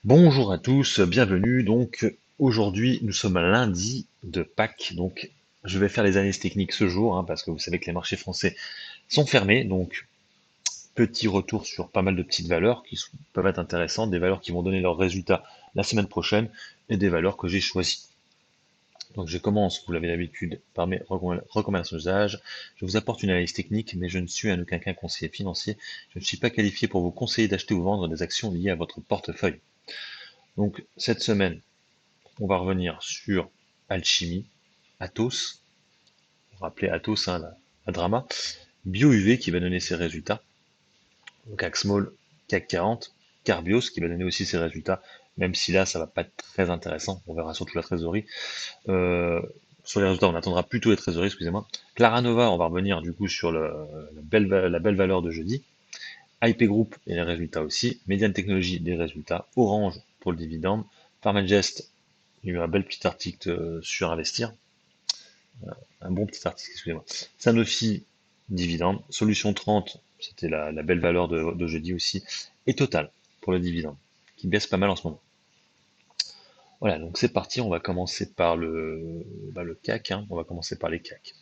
Bonjour à tous, bienvenue. Donc aujourd'hui nous sommes lundi de Pâques, donc je vais faire les analyses techniques ce jour, parce que vous savez que les marchés français sont fermés, donc petit retour sur pas mal de petites valeurs peuvent être intéressantes, des valeurs qui vont donner leurs résultats la semaine prochaine et des valeurs que j'ai choisies. Donc je commence, vous l'avez l'habitude, par mes recommandations d'usage. Je vous apporte une analyse technique, mais je ne suis en aucun cas conseiller financier. Je ne suis pas qualifié pour vous conseiller d'acheter ou vendre des actions liées à votre portefeuille. Donc cette semaine, on va revenir sur Alchimie, Atos, on va rappeler Atos, la Drama, BioUV qui va donner ses résultats, donc Axmol, CAC 40, Carbios qui va donner aussi ses résultats, même si là ça va pas être très intéressant, on verra surtout la trésorerie. Euh, sur les résultats, on attendra plutôt les trésoreries, excusez-moi. Claranova, on va revenir du coup sur la belle valeur de jeudi. IP Group et les résultats aussi. Median Technologies, les résultats. Orange pour le dividende. Pharmagest, il y a eu un bel petit article sur Investir. Un bon petit article, excusez-moi. Sanofi, dividende. Solution 30, c'était la belle valeur de jeudi aussi. Et Total, pour le dividende, qui baisse pas mal en ce moment. Voilà, donc c'est parti, on va commencer par le CAC, on va commencer par les CAC.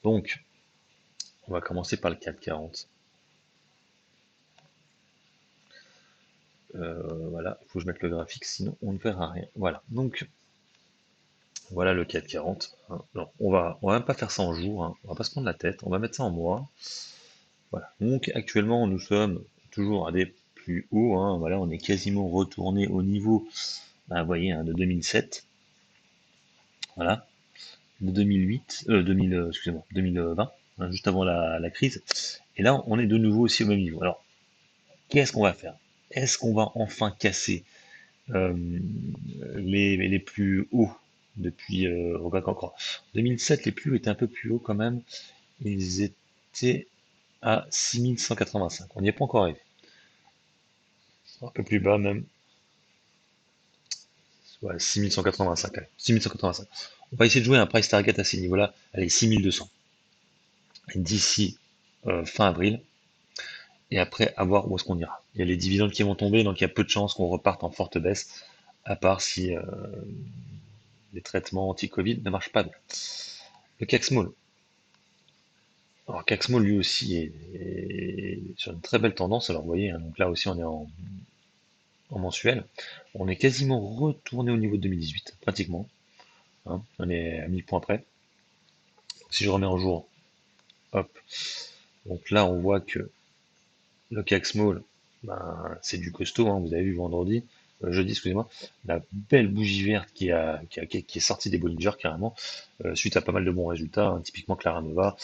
Donc, on va commencer par le CAC 40. Voilà, il faut que je mette le graphique, sinon on ne verra rien. Voilà, donc voilà le CAC 40. Non, on va même pas faire ça en jour, on va pas se prendre la tête, on va mettre ça en mois. Voilà. Donc actuellement nous sommes toujours à des plus hauts, voilà, on est quasiment retourné au niveau, vous voyez, de 2007, voilà, de 2008, 2000, excusez-moi, 2020, juste avant la crise. Et là, on est de nouveau aussi au même niveau. Alors, qu'est-ce qu'on va faire? Est-ce qu'on va enfin casser euh, les plus hauts depuis, regarde encore, 2007, les plus hauts étaient un peu plus hauts quand même. Ils étaient à 6185. On n'y est pas encore arrivé. Un peu plus bas même. Ouais, 6185. Allez, 6185. On va essayer de jouer un price target à ces niveaux-là. Allez, 6200. D'ici fin avril. Et après, à voir où est-ce qu'on ira. Il y a les dividendes qui vont tomber, donc il y a peu de chances qu'on reparte en forte baisse, à part si les traitements anti-Covid ne marchent pas bien. Le CAC Small. Alors CAC Small lui aussi est sur une très belle tendance. Alors vous voyez, donc là aussi on est en mensuel. On est quasiment retourné au niveau de 2018, pratiquement. On est à 1000 points près. Si je remets en jour, hop. Donc là on voit que le CAC Small, c'est du costaud, vous avez vu vendredi, jeudi, excusez-moi, la belle bougie verte qui est sortie des Bollinger carrément, suite à pas mal de bons résultats, typiquement Claranova.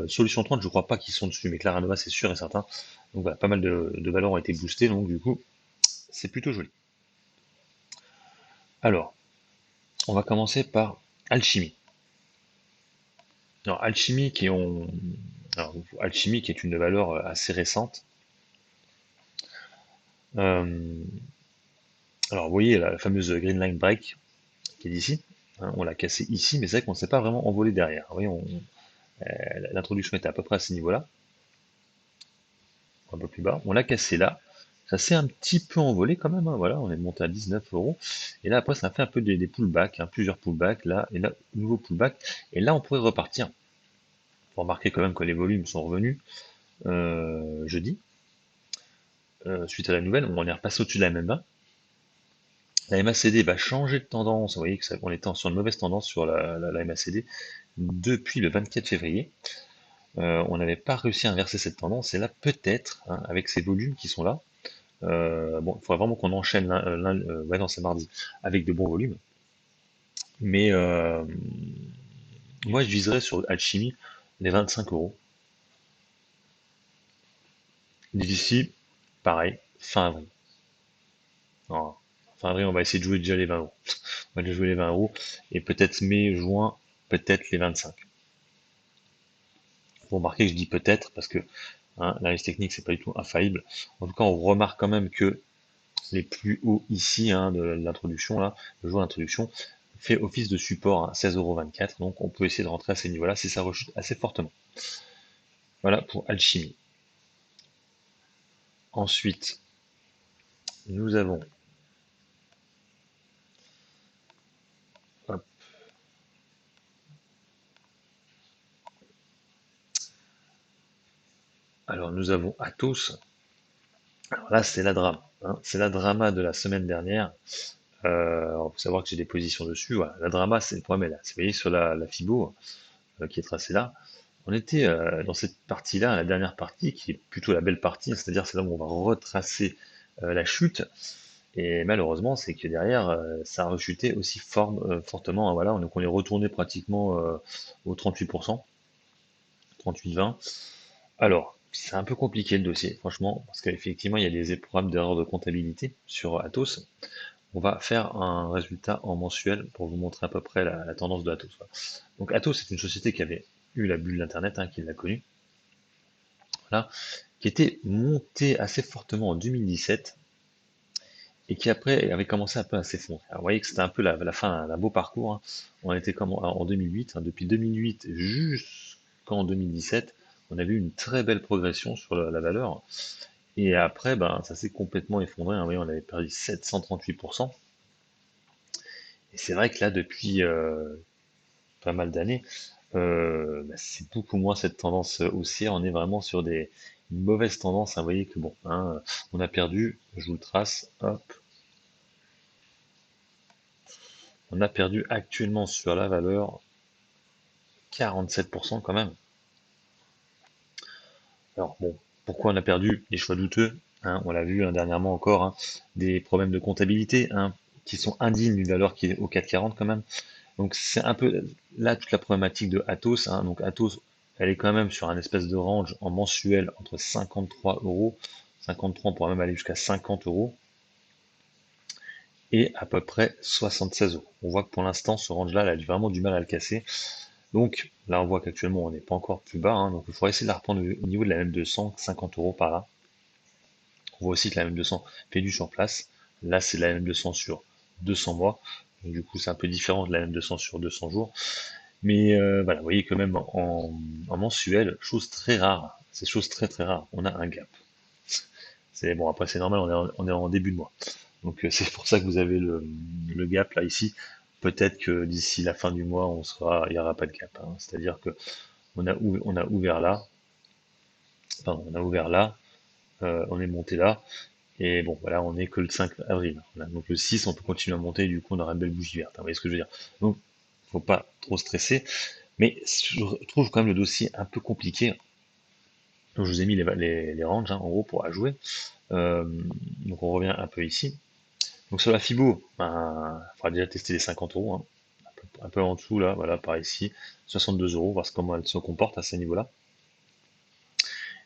Solution 30, je crois pas qu'ils sont dessus, mais Claranova, c'est sûr et certain. Donc voilà, pas mal de valeurs ont été boostées, donc du coup, c'est plutôt joli. Alors, on va commencer par Alchimie. Alors, Alchimie qui est une valeur assez récente. Euh, alors, vous voyez la fameuse Green Line Break qui est d'ici. On l'a cassé ici, mais c'est vrai qu'on ne s'est pas vraiment envolé derrière. Vous voyez, l'introduction était à peu près à ce niveau-là, un peu plus bas. On l'a cassé là. Ça s'est un petit peu envolé quand même. Voilà, on est monté à 19 euros. Et là, après, ça a fait un peu des pullbacks, plusieurs pullbacks, là, et là, nouveau pullback. Et là, on pourrait repartir. Il faut remarquer quand même que les volumes sont revenus jeudi, suite à la nouvelle. On est repassé au-dessus de la MM20. La MACD va changer de tendance. Vous voyez qu'on était sur une mauvaise tendance sur la MACD depuis le 24 février. On n'avait pas réussi à inverser cette tendance, et là peut-être, avec ces volumes qui sont là, bon, il faudrait vraiment qu'on enchaîne ouais, non, c'est mardi, avec de bons volumes, mais moi je viserais sur Alchimie les 25 euros, d'ici, pareil, fin avril. Non, fin avril, on va essayer de jouer déjà les 20 euros. On va déjà jouer les 20 euros, et peut-être mai, juin, peut-être les 25. Vous remarquez que je dis peut-être, parce que l'analyse technique, c'est pas du tout infaillible. En tout cas, on remarque quand même que les plus hauts ici de l'introduction, là, le jour d'introduction, fait office de support à 16,24 €, donc on peut essayer de rentrer à ces niveaux-là si ça rechute assez fortement. Voilà pour Alchimie. Ensuite, nous avons Alors nous avons Atos. Alors là, c'est la drame, hein. C'est la drama de la semaine dernière. Alors, faut savoir que j'ai des positions dessus. Voilà. La drama, c'est le problème est là. Vous voyez sur la Fibo qui est tracée là. On était dans cette partie-là, la dernière partie, qui est plutôt la belle partie, c'est-à-dire c'est là où on va retracer la chute. Et malheureusement, c'est que derrière, ça a rechuté aussi fortement, hein. Voilà, donc on est retourné pratiquement au 38%, 38-20. Alors, c'est un peu compliqué le dossier, franchement, parce qu'effectivement, il y a des problèmes d'erreur de comptabilité sur Atos. On va faire un résultat en mensuel pour vous montrer à peu près la tendance de Atos. Voilà. Donc Atos, c'est une société qui avait eu la bulle d'Internet, hein, qui l'a connue, voilà, qui était montée assez fortement en 2017 et qui après avait commencé un peu à s'effondrer. Alors, vous voyez que c'était un peu la fin d'un beau parcours, hein. On était comme en 2008, hein, depuis 2008 jusqu'en 2017, on a vu une très belle progression sur la valeur. Et après, ben, ça s'est complètement effondré, hein. Vous voyez, on avait perdu 738%. Et c'est vrai que là, depuis pas mal d'années, bah, c'est beaucoup moins cette tendance haussière. On est vraiment sur une mauvaise tendance, hein. Vous voyez que bon, hein, on a perdu, je vous le trace, hop, on a perdu actuellement sur la valeur 47% quand même. Alors bon, pourquoi on a perdu? Les choix douteux, hein, on l'a vu hein, dernièrement encore, hein, des problèmes de comptabilité hein, qui sont indignes d'une valeur qui est au 4,40 quand même. Donc c'est un peu là toute la problématique de Atos, hein. Donc Atos, elle est quand même sur un espèce de range en mensuel entre 53 euros, 53 on pourra même aller jusqu'à 50 euros, et à peu près 76 euros. On voit que pour l'instant, ce range-là, elle a vraiment du mal à le casser. Donc là, on voit qu'actuellement, on n'est pas encore plus bas, hein. Donc il faudra essayer de la reprendre au niveau de la M200, 50 euros par là. On voit aussi que la M200 fait du surplace. Là, c'est la M200 sur 200 mois. Donc, du coup, c'est un peu différent de la M200 sur 200 jours. Mais voilà, vous voyez que même en mensuel, chose très rare, c'est chose très très rare, on a un gap. C'est bon, après c'est normal, on est en début de mois. Donc c'est pour ça que vous avez le gap là ici. Peut-être que d'ici la fin du mois, il n'y aura pas de gap, hein. C'est-à-dire que on a ouvert là, pardon, on a ouvert là, on est monté là, et bon voilà, on est que le 5 avril. Voilà. Donc le 6, on peut continuer à monter, et du coup on aura une belle bougie verte, hein. Vous voyez ce que je veux dire? Donc faut pas trop stresser. Mais je trouve quand même le dossier un peu compliqué. Donc je vous ai mis les ranges hein, en gros pour à jouer. Euh, donc on revient un peu ici. Donc sur la Fibo, ben, il faudra déjà tester les 50 euros, hein. Un peu en dessous là, voilà, par ici, 62 euros, voir comment elle se comporte à ce niveau-là.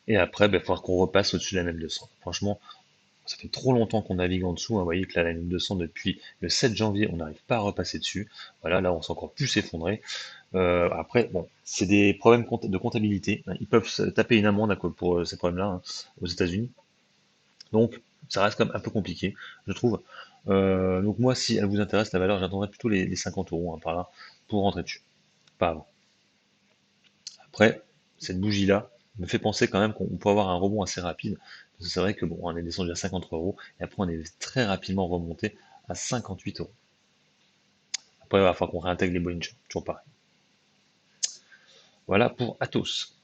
Et après, ben, il faudra qu'on repasse au-dessus de la M200. Franchement, ça fait trop longtemps qu'on navigue en dessous, hein. Vous voyez que là, la M200, depuis le 7 janvier, on n'arrive pas à repasser dessus. Voilà, là, on s'est encore plus effondré. Après, bon, c'est des problèmes de comptabilité, hein. Ils peuvent se taper une amende pour ces problèmes-là hein, aux États-Unis. Donc, ça reste quand même un peu compliqué, je trouve. Donc moi, si elle vous intéresse, la valeur, j'attendrai plutôt les 50 euros hein, par là pour rentrer dessus, pas avant. Après, cette bougie-là me fait penser quand même qu'on peut avoir un rebond assez rapide. Parce que c'est vrai que bon, on est descendu à 53 euros et après on est très rapidement remonté à 58 euros. Après, il va falloir qu'on réintègre les Bollinger, toujours pareil. Voilà pour Atos.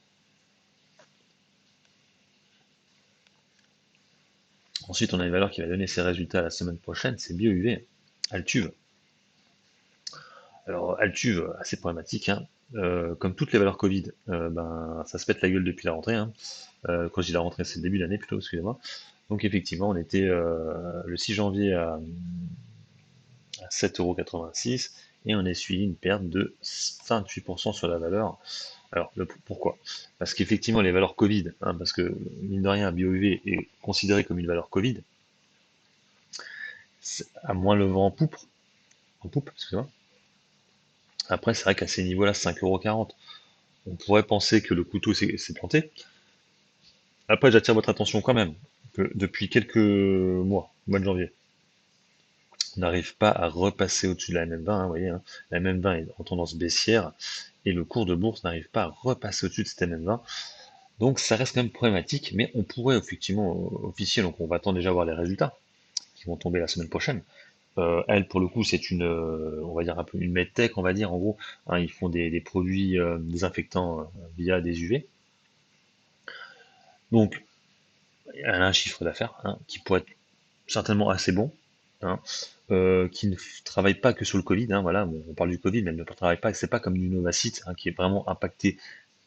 Ensuite, on a une valeur qui va donner ses résultats la semaine prochaine, c'est BioUV, Altuve. Alors, Altuve, assez problématique, hein. Comme toutes les valeurs Covid, ben, ça se pète la gueule depuis la rentrée, hein. Quand je dis la rentrée, c'est le début d'année plutôt, excusez-moi. Donc effectivement, on était le 6 janvier à 7,86 € et on a suivi une perte de 28% sur la valeur. Alors, pourquoi? Parce qu'effectivement, les valeurs Covid, hein, parce que mine de rien, BioUV est considéré comme une valeur Covid, à moins le vent en poupe, excusez-moi. Après, c'est vrai qu'à ces niveaux-là, 5,40 €, on pourrait penser que le couteau s'est planté. Après, j'attire votre attention quand même que depuis quelques mois, au mois de janvier, on n'arrive pas à repasser au-dessus de la MM20, hein, vous voyez, hein. La MM20 est en tendance baissière et le cours de bourse n'arrive pas à repasser au-dessus de cette MM20. Donc ça reste quand même problématique, mais on pourrait effectivement officier, donc on va attendre déjà voir les résultats qui vont tomber la semaine prochaine. Elle, pour le coup, c'est on va dire un peu une medtech, on va dire en gros, hein. Ils font des produits désinfectants via des UV. Donc, elle a un chiffre d'affaires hein, qui pourrait être certainement assez bon, hein, qui ne travaille pas que sur le Covid, hein, voilà, bon, on parle du Covid, mais elle ne travaille pas, c'est pas comme du Novacite, hein, qui est vraiment impacté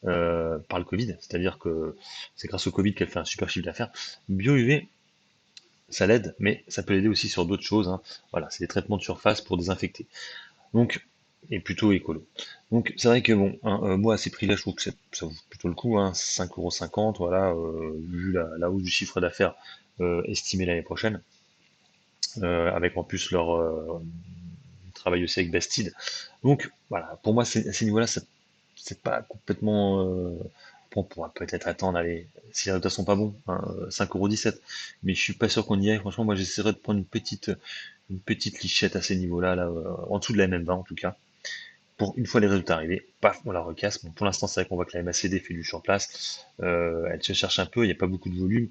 par le Covid, c'est-à-dire que c'est grâce au Covid qu'elle fait un super chiffre d'affaires. BioUV, ça l'aide, mais ça peut l'aider aussi sur d'autres choses, hein. Voilà, c'est des traitements de surface pour désinfecter. Donc, et plutôt écolo. Donc c'est vrai que bon, hein, moi à ces prix-là, je trouve que ça vaut plutôt le coup, hein, 5,50 €, voilà, vu la hausse du chiffre d'affaires estimé l'année prochaine, avec en plus leur travail aussi avec Bastide. Donc voilà, pour moi à ces niveaux-là, c'est pas complètement. On pourra peut-être attendre, allez, si les résultats sont pas bons, hein, 5,17 €. Mais je suis pas sûr qu'on y aille. Franchement, moi j'essaierai de prendre une petite lichette à ces niveaux-là, là, en dessous de la MM20 en tout cas pour une fois les résultats arrivés, paf, on la recasse. Bon, pour l'instant, c'est vrai qu'on voit que la MACD fait du sur place. Elle se cherche un peu, il n'y a pas beaucoup de volume.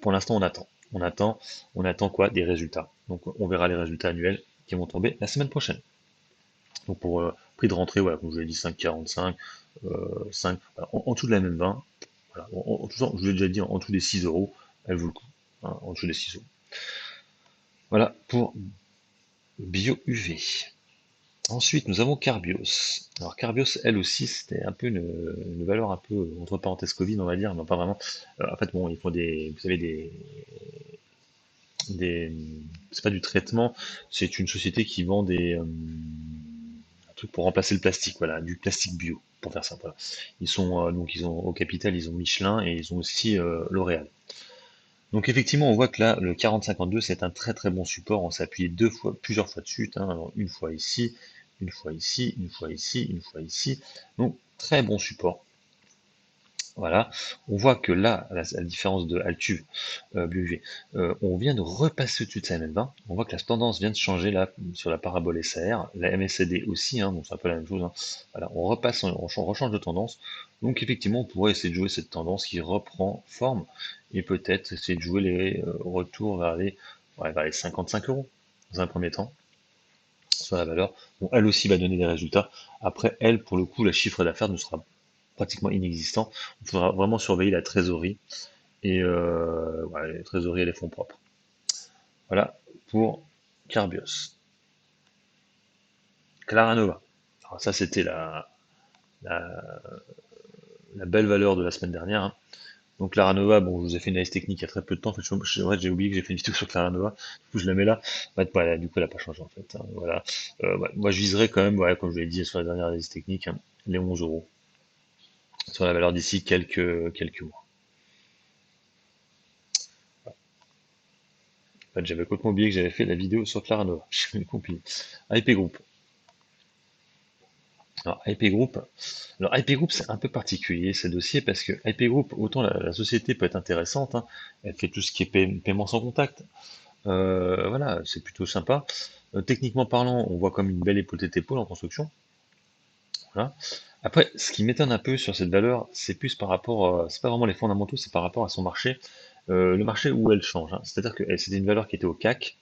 Pour l'instant, on attend. On attend quoi? Des résultats. Donc, on verra les résultats annuels qui vont tomber la semaine prochaine. Donc, pour prix de rentrée, voilà, comme je l'ai dit, 5,45, 5, voilà, en dessous de la même 20. Voilà, tout ça, je l'ai déjà dit, en dessous des 6 €, elle vaut le coup. Hein, en dessous des 6 €. Voilà pour Bio UV. Ensuite, nous avons Carbios. Alors Carbios, elle aussi, c'était un peu une valeur un peu entre parenthèses Covid, on va dire, non pas vraiment. En fait, bon, ils font vous savez, des, c'est pas du traitement, c'est une société qui vend un truc pour remplacer le plastique, voilà, du plastique bio, pour faire simple. Voilà. Donc ils ont au capital, ils ont Michelin et ils ont aussi L'Oréal. Donc effectivement, on voit que là, le 40-52, c'est un très très bon support. On s'est appuyé plusieurs fois dessus, hein. Alors, une fois ici, une fois ici, une fois ici, une fois ici. Donc très bon support. Voilà. On voit que là, la différence de Altuve, BUV, on vient de repasser au-dessus de sa MM20. On voit que la tendance vient de changer là sur la parabole SAR, la MACD aussi, hein, donc c'est un peu la même chose, hein. Voilà, on repasse, on rechange de tendance. Donc effectivement, on pourrait essayer de jouer cette tendance qui reprend forme et peut-être essayer de jouer les retours vers les 55 € dans un premier temps sur la valeur. Bon, elle aussi va donner des résultats. Après, elle, pour le coup, le chiffre d'affaires ne sera pratiquement inexistant. Il faudra vraiment surveiller la trésorerie et voilà, les trésoreries et les fonds propres. Voilà pour Carbios. Claranova. Alors ça, c'était la, la belle valeur de la semaine dernière, hein. Donc Claranova, bon, je vous ai fait une analyse technique il y a très peu de temps. En fait, j'ai oublié que j'ai fait une vidéo sur Claranova. Du coup, je la mets là. Voilà, du coup, elle n'a pas changé en fait, hein. Voilà. Ouais, moi, je viserais quand même, voilà, comme je l'ai dit sur la dernière analyse technique, hein, les 11 € sur la valeur d'ici quelques mois. En fait, j'avais complètement oublié que j'avais fait la vidéo sur Claranova. J'ai oublié. IP Group. Alors, IP Group, c'est un peu particulier ce dossier parce que IP Group, autant la société peut être intéressante, hein, elle fait tout ce qui est paiement sans contact, voilà, c'est plutôt sympa. Techniquement parlant, on voit comme une belle épaule tête épaule en construction. Voilà. Après, ce qui m'étonne un peu sur cette valeur, c'est plus par rapport, c'est pas vraiment les fondamentaux, c'est par rapport à son marché, le marché où elle change, hein. C'est-à-dire que c'était une valeur qui était au CAC,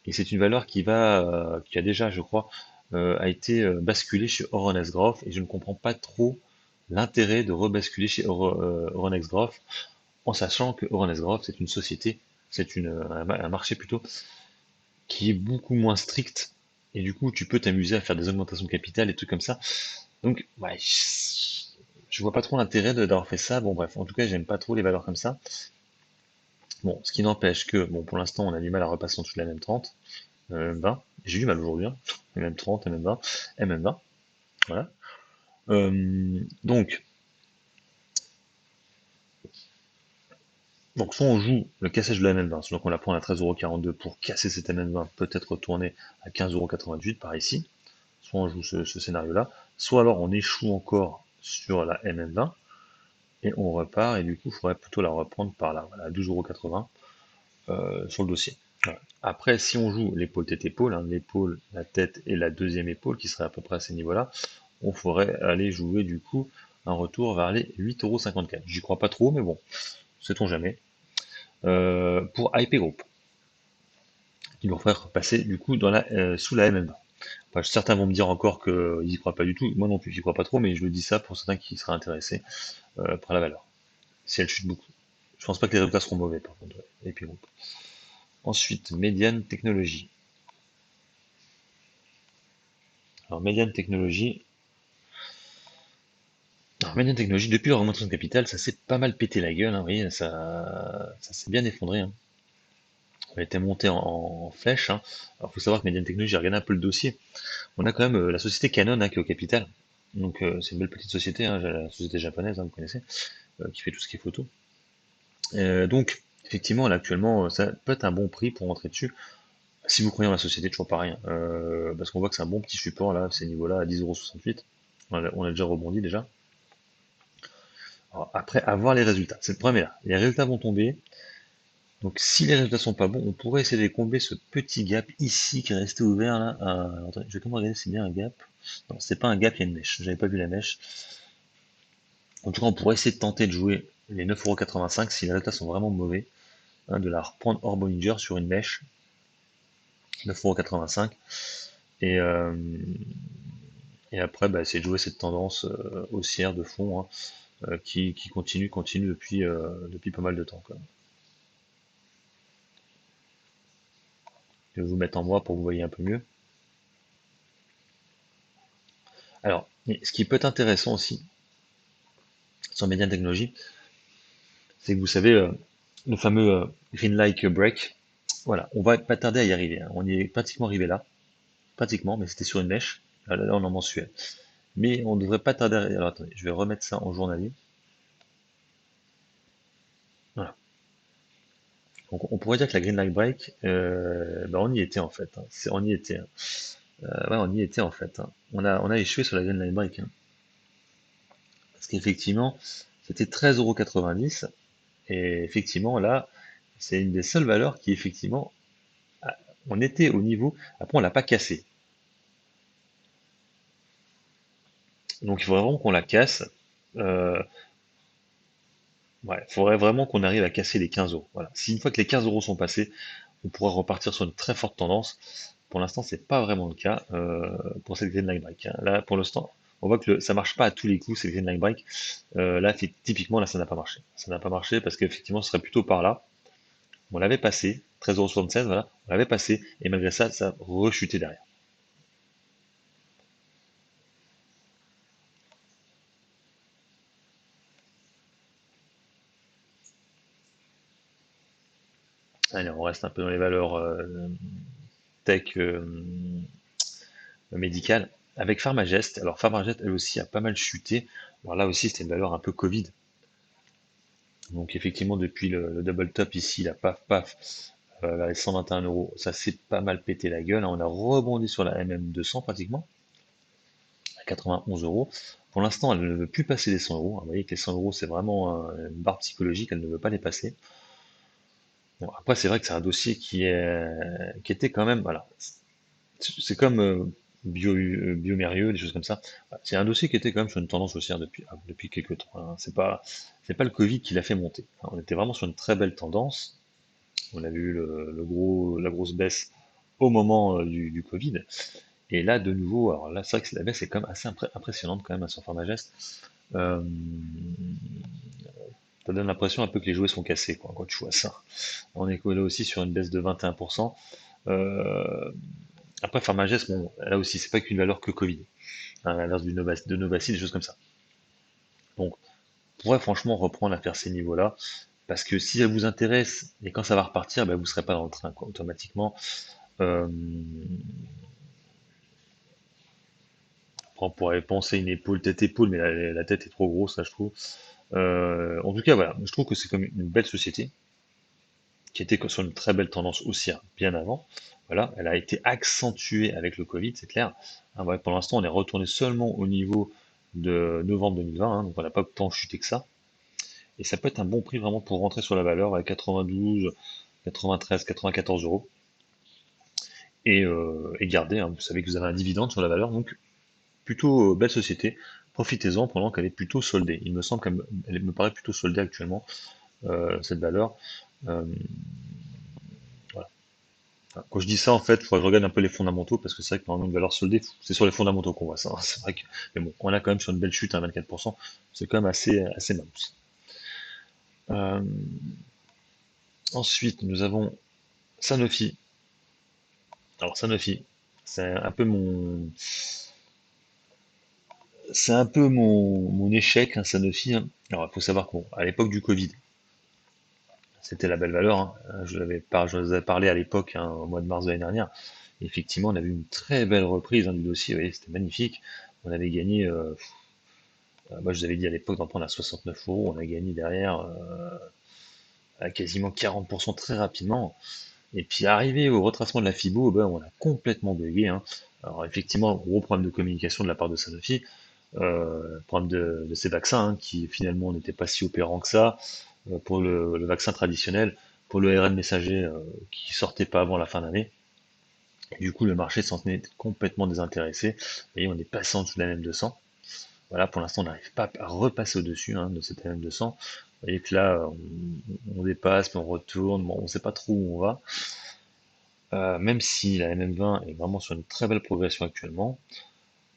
et c'est une valeur qui a déjà, je crois, a été basculée chez Euronext Growth, et je ne comprends pas trop l'intérêt de rebasculer chez Euronext Growth, en sachant que Euronext Growth, c'est une société, un marché plutôt, qui est beaucoup moins strict, et du coup, tu peux t'amuser à faire des augmentations de capital et trucs comme ça. Donc, ouais, je vois pas trop l'intérêt d'avoir fait ça. Bon, bref, en tout cas, j'aime pas trop les valeurs comme ça. Bon, ce qui n'empêche que, bon, pour l'instant, on a du mal à repasser en dessous de la même 30. MM20. J'ai du mal aujourd'hui, hein. MM30, MM20, MM20. Voilà. Donc, soit on joue le cassage de la MM20, soit on la prend à 13,42 € pour casser cette MM20, peut-être retourner à 15,88 € par ici. Soit on joue ce scénario-là, soit alors on échoue encore sur la MM20 et on repart, et du coup, il faudrait plutôt la reprendre par là, voilà, à 12,80 € sur le dossier. Voilà. Après, si on joue l'épaule tête-épaule, hein, l'épaule, la tête et la deuxième épaule, qui serait à peu près à ces niveaux-là, on ferait aller jouer du coup un retour vers les 8,54 €. J'y crois pas trop, mais bon, sait-on jamais. Pour IP Group, qui nous ferait repasser du coup sous la MM20. Enfin, certains vont me dire encore qu'ils y croient pas du tout. Moi non plus, j'y crois pas trop, mais je le dis ça pour certains qui seraient intéressés par la valeur, si elle chute beaucoup. Je pense pas que les résultats seront mauvais, par contre. Ouais. Et puis bon. Ensuite, Médiane Technologie. Alors, Médiane Technologie. Alors, Médiane Technologie, depuis leur augmentation de capital, ça s'est pas mal pété la gueule, hein, vous voyez, ça s'est bien effondré, hein. On a été monté en flèche, hein. Alors, faut savoir que Médiane Technologie, j'ai regardé un peu le dossier. On a quand même la société Canon, hein, qui est au capital. Donc, c'est une belle petite société, hein, la société japonaise, hein, vous connaissez, qui fait tout ce qui est photo. Donc, effectivement, là, actuellement, ça peut être un bon prix pour rentrer dessus. Si vous croyez en la société, toujours pareil, hein, parce qu'on voit que c'est un bon petit support, là, à ces niveaux-là, à 10,68 €. On a déjà rebondi, déjà. Alors, après, avoir les résultats. C'est le problème est là. Les résultats vont tomber. Donc, si les résultats sont pas bons, on pourrait essayer de combler ce petit gap ici qui est resté ouvert, là. Attendez, je vais quand même regarder si c'est bien un gap. Non, c'est pas un gap, il y a une mèche. J'avais pas vu la mèche. En tout cas, on pourrait essayer de tenter de jouer les 9,85 € si les résultats sont vraiment mauvais, hein, de la reprendre hors Bollinger sur une mèche, 9,85 €. Et, euh, et après, bah, essayer de jouer cette tendance haussière de fond, hein, qui continue depuis pas mal de temps, quoi. Je vais vous mettre en moi pour que vous voyez un peu mieux. Alors, ce qui peut être intéressant aussi sur Median Technology, c'est que vous savez, le fameux Green Like Break, voilà, on va pas tarder à y arriver, hein. On y est pratiquement arrivé là, pratiquement, mais c'était sur une mèche. Là, on est en mensuel. Mais on ne devrait pas tarder à... Alors attendez, je vais remettre ça en journalier. Voilà. Donc on pourrait dire que la Green Light Break, bah, on y était en fait, hein. On y était, hein. Ouais, on y était en fait, hein. On a échoué sur la Green Light Break, hein. Parce qu'effectivement, c'était 13,90 €. Et effectivement, là, c'est une des seules valeurs qui, effectivement, on était au niveau. Après, on l'a pas cassé. Donc, il faudrait vraiment qu'on la casse. Euh, ouais, il faudrait vraiment qu'on arrive à casser les 15 €. Voilà. Si une fois que les 15 € sont passés, on pourra repartir sur une très forte tendance. Pour l'instant, c'est pas vraiment le cas pour cette Green Line Break, hein. Là, pour l'instant, on voit que ça marche pas à tous les coups, cette Green Line Break. Là, typiquement, là, ça n'a pas marché. Ça n'a pas marché parce qu'effectivement, ce serait plutôt par là. On l'avait passé, 13,76 €, voilà, on l'avait passé, et malgré ça, ça a rechuté derrière. Allez, on reste un peu dans les valeurs tech médicales. Avec Pharmagest, alors Pharmagest, elle aussi, a pas mal chuté. Alors là aussi, c'était une valeur un peu Covid. Donc effectivement, depuis le double top ici, la paf paf, vers les 121 €, ça s'est pas mal pété la gueule, hein. On a rebondi sur la MM200 pratiquement, à 91 €. Pour l'instant, elle ne veut plus passer les 100 €. Vous voyez que les 100 €, c'est vraiment une barre psychologique, elle ne veut pas les passer. Bon, après, c'est vrai que c'est un dossier qui était quand même, voilà, c'est comme Biomérieux, des choses comme ça. Voilà, c'est un dossier qui était quand même sur une tendance haussière depuis quelques temps, hein. C'est pas le Covid qui l'a fait monter. On était vraiment sur une très belle tendance. On a vu la grosse baisse au moment du Covid. Et là, de nouveau, alors là, c'est vrai que la baisse est quand même assez impressionnante quand même, hein, sur Pharmagest. Euh, Ça donne l'impression un peu que les jouets sont cassés, quoi, quand tu vois ça. On est là aussi sur une baisse de 21%. Euh, Après, Pharmagest, bon, là aussi, c'est pas qu'une valeur que Covid, hein, à l'inverse de Novaci, des choses comme ça. Donc, on pourrait franchement reprendre à faire ces niveaux-là, parce que si ça vous intéresse, et quand ça va repartir, bah, vous serez pas dans le train, quoi, automatiquement. Euh, on pourrait penser une épaule, tête-épaule, mais la tête est trop grosse, là, je trouve. En tout cas, voilà, je trouve que c'est comme une belle société, qui était sur une très belle tendance haussière bien avant. Voilà, elle a été accentuée avec le Covid, c'est clair. Hein, ouais, pour l'instant, on est retourné seulement au niveau de novembre 2020, hein, donc on n'a pas tant chuté que ça. Et ça peut être un bon prix vraiment pour rentrer sur la valeur à 92, 93, 94 €. Et garder, hein, vous savez que vous avez un dividende sur la valeur, donc plutôt belle société. Profitez-en pendant qu'elle est plutôt soldée. Il me semble qu'elle me paraît plutôt soldée actuellement, cette valeur. Euh, voilà. Enfin, quand je dis ça, en fait, il faudrait que je regarde un peu les fondamentaux, parce que c'est vrai que normalement, une valeur soldée, c'est sur les fondamentaux qu'on voit ça, hein. C'est vrai que, mais bon, on a quand même sur une belle chute à 24%, c'est quand même assez mince. Euh, Ensuite, nous avons Sanofi. Alors Sanofi, c'est un peu mon, c'est un peu mon échec, hein, Sanofi, hein. Alors, il faut savoir qu'à l'époque du Covid, c'était la belle valeur, hein. Je vous avais parlé à l'époque, hein, au mois de mars de l'année dernière. Effectivement, on a vu une très belle reprise, hein, du dossier. Vous voyez, c'était magnifique. On avait gagné, moi je vous avais dit à l'époque d'en prendre à 69 euros. On a gagné derrière à quasiment 40% très rapidement. Et puis arrivé au retracement de la FIBO, ben, on a complètement bugué, hein. Alors effectivement, gros problème de communication de la part de Sanofi, problème de ces vaccins, hein, qui finalement n'étaient pas si opérants que ça, pour le vaccin traditionnel, pour le ARN messager, qui sortait pas avant la fin d'année. Et du coup, le marché s'en est complètement désintéressé, et on est passé en dessous de la M200. Voilà, pour l'instant, on n'arrive pas à repasser au-dessus, hein, de cette M200. Vous voyez que là, on dépasse, mais on retourne, bon, on ne sait pas trop où on va. Même si la MM20 est vraiment sur une très belle progression actuellement.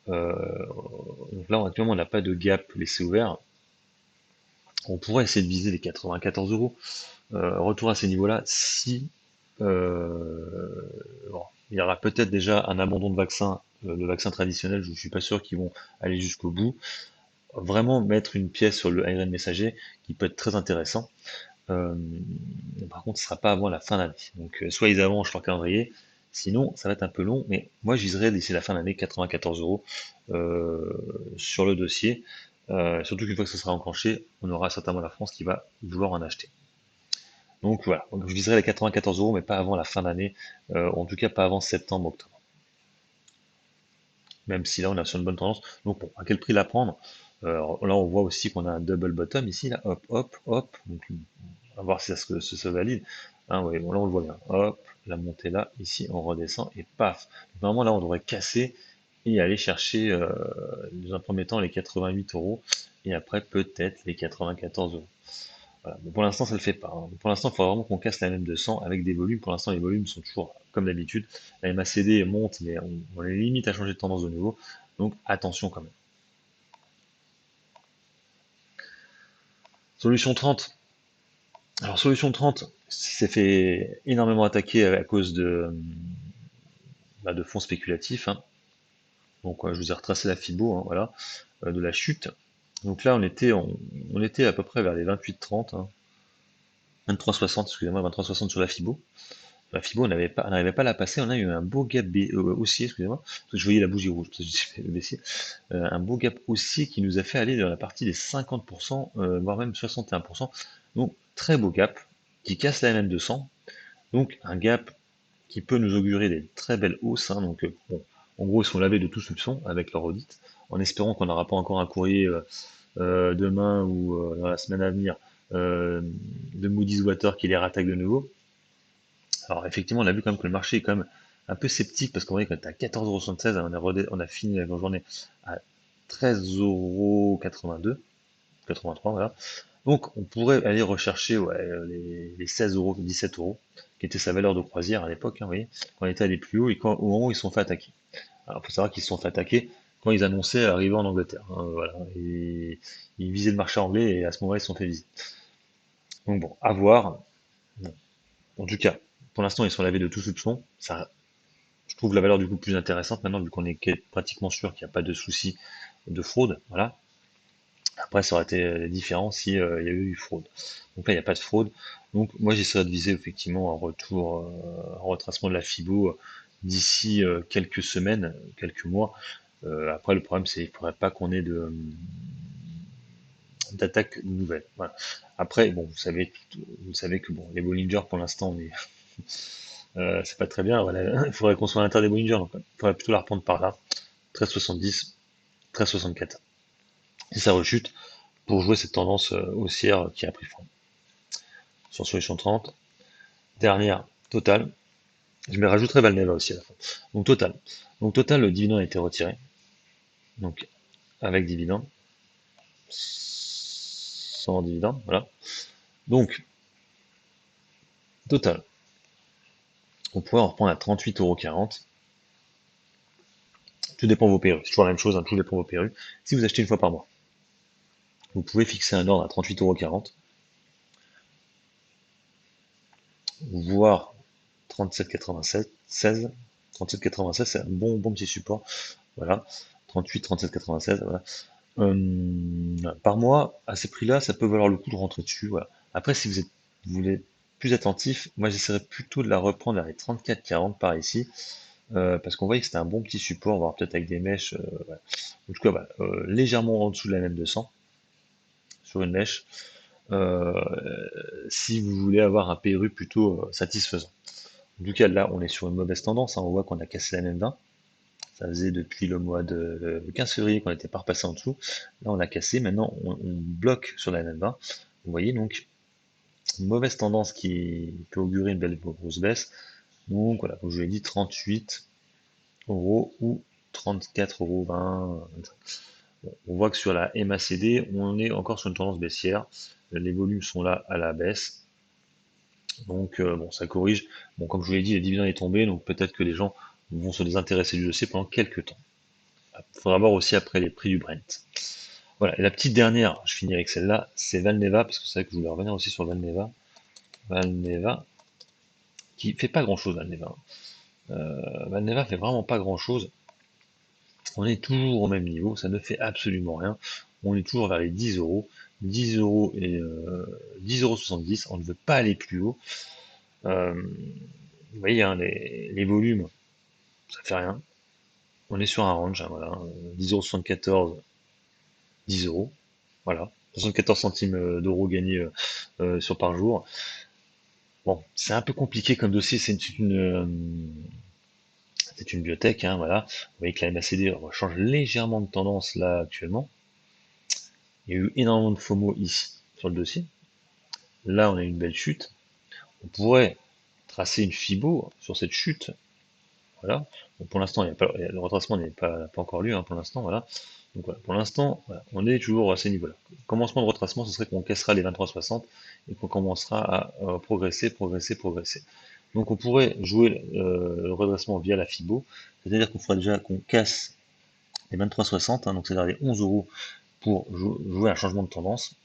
Euh, donc là, actuellement, on n'a pas de gap laissé ouvert. On pourrait essayer de viser les 94 euros. Retour à ces niveaux-là si bon, il y aura peut-être déjà un abandon de vaccin, le vaccin traditionnel, je ne suis pas sûr qu'ils vont aller jusqu'au bout. Vraiment mettre une pièce sur le ARN messager qui peut être très intéressant. Euh, Par contre, ce sera pas avant la fin d'année. Donc, soit ils avancent leur calendrier, sinon ça va être un peu long. Mais moi, je viserai d'ici la fin d'année 94 euros sur le dossier. Surtout qu'une fois que ce sera enclenché, on aura certainement la France qui va vouloir en acheter. Donc voilà, donc, je viserai les 94 euros, mais pas avant la fin d'année, en tout cas pas avant septembre, octobre. Même si là on est sur une bonne tendance. Donc bon, à quel prix la prendre? Là on voit aussi qu'on a un double bottom ici, là, hop, hop, hop. Donc on va voir si ça se valide. Hein, ouais, bon, là on le voit bien. Hop, la montée là, ici on redescend et paf. Donc, normalement là on devrait casser et aller chercher dans un premier temps les 88 euros et après peut-être les 94 euros. Voilà. Mais pour l'instant, ça le fait pas, hein. Pour l'instant, il faut vraiment qu'on casse la M200 avec des volumes. Pour l'instant, les volumes sont toujours comme d'habitude. La MACD monte, mais on est limite à changer de tendance de nouveau. Donc attention quand même. Solution 30. Alors solution 30 s'est fait énormément attaquer à cause de fonds spéculatifs, hein. Donc je vous ai retracé la FIBO, hein, voilà, de la chute. Donc là, on était à peu près vers les 28,30, hein, 23,60, excusez-moi, 23,60 sur la FIBO. La FIBO, on n'arrivait pas à la passer. On a eu un beau gap haussier, excusez-moi, parce que je voyais la bougie rouge, parce que j'ai fait le baissier. Un beau gap haussier qui nous a fait aller dans la partie des 50%, voire même 61%. Donc, très beau gap qui casse la MM200. Donc, un gap qui peut nous augurer des très belles hausses, hein. Donc, bon, en gros, ils sont lavés de tout soupçon avec leur audit, en espérant qu'on n'aura pas encore un courrier demain ou dans la semaine à venir de Moody's Water qui les rattaque de nouveau. Alors effectivement, on a vu quand même que le marché est quand même un peu sceptique parce qu'on voit quand on est à 14,76 €, on a fini la journée à 13,82 €, 83, voilà. Donc on pourrait aller rechercher, ouais, les 16 euros, 17 euros, qui était sa valeur de croisière à l'époque, hein, vous voyez, quand on était à des plus hauts et au moment où ils se sont fait attaquer. Alors il faut savoir qu'ils se sont fait attaquer quand ils annonçaient arriver en Angleterre, hein, voilà. Et ils visaient le marché anglais et à ce moment-là ils se sont fait viser. Donc bon, à voir. Bon. En tout cas, pour l'instant ils sont lavés de tout soupçon. Ça, je trouve la valeur du coup plus intéressante maintenant, vu qu'on est pratiquement sûr qu'il n'y a pas de souci de fraude. Voilà. Après, ça aurait été différent si il y a eu fraude. Donc là, il n'y a pas de fraude. Donc moi, j'essaierai de viser effectivement un retour, un retracement de la FIBO d'ici quelques semaines, quelques mois. Après, le problème, c'est qu'il ne faudrait pas qu'on ait d'attaque nouvelle. Voilà. Après, bon, vous savez que bon, les Bollinger pour l'instant, c'est pas très bien. Voilà. Il faudrait qu'on soit à l'intérieur des Bollinger, donc il faudrait plutôt la reprendre par là. 13,70, 13,64. Et ça rechute pour jouer cette tendance haussière qui a pris forme. Sur Solution 30, dernière, Total. Je me rajouterai Valneva aussi à la fin. Donc Total. Donc Total, le dividende a été retiré. Donc avec dividende. Sans dividende, voilà. Donc, Total. On pourrait en reprendre à 38,40 €. Tout dépend de vos PRU. C'est toujours la même chose, hein, tout dépend de vos PRU. Si vous achetez une fois par mois, vous pouvez fixer un ordre à 38,40 €. voire 37,87, 16, 37,96, c'est un bon petit support. Voilà, 38, 37,96, voilà. Par mois, à ces prix-là, ça peut valoir le coup de rentrer dessus. Voilà. Après, si vous voulez plus attentif, moi j'essaierais plutôt de la reprendre vers les 34,40 par ici, parce qu'on voyait que c'était un bon petit support, voire peut-être avec des mèches. Voilà. En tout cas, voilà, légèrement en dessous de la même 200 sur une mèche, euh, si vous voulez avoir un PRU plutôt satisfaisant. En tout cas, là, on est sur une mauvaise tendance, hein. On voit qu'on a cassé la même 20. Ça faisait depuis le mois de le 15 février qu'on n'était pas repassé en dessous. Là, on a cassé. Maintenant, on bloque sur la M20. Vous voyez donc une mauvaise tendance qui peut augurer une belle grosse baisse. Donc voilà, comme je vous l'ai dit, 38 euros ou 34,20 €. Bon, on voit que sur la MACD, on est encore sur une tendance baissière. Les volumes sont là à la baisse. Donc bon, ça corrige. Bon, comme je vous l'ai dit, les dividendes est tombé, donc peut-être que les gens vont se désintéresser du dossier pendant quelques temps. Il faudra voir aussi après les prix du Brent. Voilà, et la petite dernière, je finis avec celle-là, c'est Valneva, parce que c'est vrai que je voulais revenir aussi sur Valneva. Valneva, qui fait pas grand-chose, Valneva. Valneva fait vraiment pas grand-chose. On est toujours au même niveau, ça ne fait absolument rien. On est toujours vers les 10 euros. 10 euros et 10,70 €, on ne veut pas aller plus haut. Vous voyez, hein, les volumes, ça fait rien. On est sur un range, hein, voilà, 10,74 €, 10 euros. Voilà, 74 centimes d'euros gagnés sur par jour. Bon, c'est un peu compliqué comme dossier, c'est une biotech, hein, voilà. Vous voyez que la MACD change légèrement de tendance là actuellement. Il y a eu énormément de FOMO ici sur le dossier. Là, on a une belle chute. On pourrait tracer une FIBO sur cette chute. Voilà. Bon, pour l'instant, le retracement n'est pas encore lieu, hein, pour l'instant, voilà. Donc voilà, pour l'instant, voilà, on est toujours à ces niveaux-là. Commencement de retracement, ce serait qu'on cassera les 23,60 et qu'on commencera à progresser, progresser, progresser. Donc on pourrait jouer le redressement via la FIBO, c'est-à-dire qu'on ferait déjà qu'on casse les 23,60, hein, donc c'est-à-dire les 11 euros pour jouer un changement de tendance,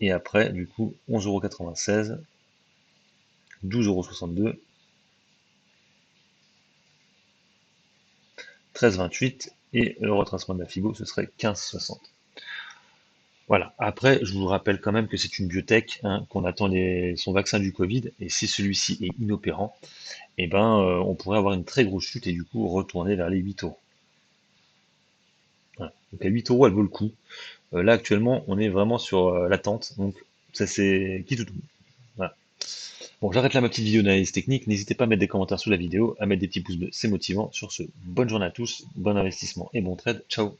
et après, du coup, 11,96 €, 12,62 €, 13,28, et le retracement de la FIBO, ce serait 15,60. Voilà. Après, je vous rappelle quand même que c'est une biotech, hein, qu'on attend son vaccin du Covid, et si celui-ci est inopérant, eh ben, on pourrait avoir une très grosse chute et du coup retourner vers les 8 euros. Voilà. Donc à 8 euros, elle vaut le coup. Là, actuellement, on est vraiment sur l'attente, donc ça c'est qui tout double. Voilà. Bon, j'arrête là ma petite vidéo d'analyse technique. N'hésitez pas à mettre des commentaires sous la vidéo, à mettre des petits pouces bleus, c'est motivant. Sur ce, bonne journée à tous, bon investissement et bon trade. Ciao.